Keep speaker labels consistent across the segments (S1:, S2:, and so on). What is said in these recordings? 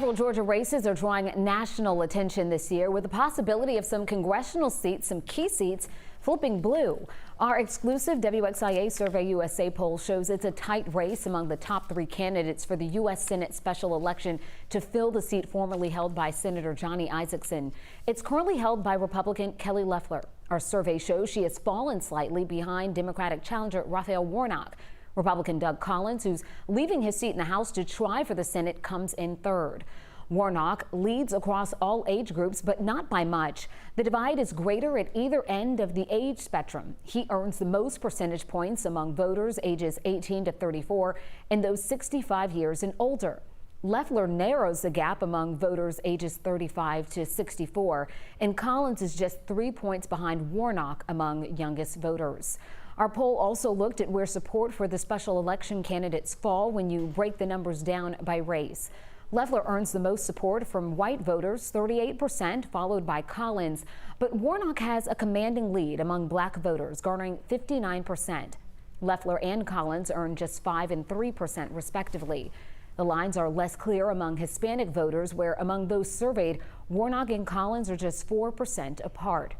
S1: Several Georgia races are drawing national attention this year with the possibility of some congressional seats, some key seats, flipping blue. Our exclusive WXIA Survey USA poll shows it's a tight race among the top three candidates for the U.S. Senate special election to fill the seat formerly held by Senator Johnny Isakson. It's currently held by Republican Kelly Loeffler. Our survey shows she has fallen slightly behind Democratic challenger Raphael Warnock. Republican Doug Collins, who's leaving his seat in the House to try for the Senate, comes in third. Warnock leads across all age groups, but not by much. The divide is greater at either end of the age spectrum. He earns the most percentage points among voters ages 18 to 34 and those 65 years and older. Loeffler narrows the gap among voters ages 35 to 64, and Collins is just 3 points behind Warnock among youngest voters. Our poll also looked at where support for the special election candidates fall when you break the numbers down by race. Loeffler earns the most support from white voters, 38%, followed by Collins, but Warnock has a commanding lead among black voters, garnering 59%. Loeffler and Collins earn just 5% and 3%, respectively. The lines are less clear among Hispanic voters, where among those surveyed, Warnock and Collins are just 4% apart.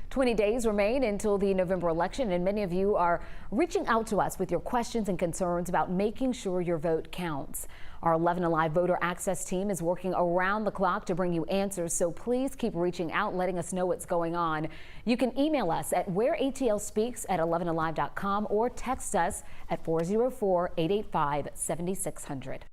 S1: 20 days remain until the November election, and many of you are reaching out to us with your questions and concerns about making sure your vote counts. Our 11 Alive voter access team is working around the clock to bring you answers, so please keep reaching out, letting us know what's going on. You can email us at whereatlspeaks@11alive.com or text us at 404-885-7600.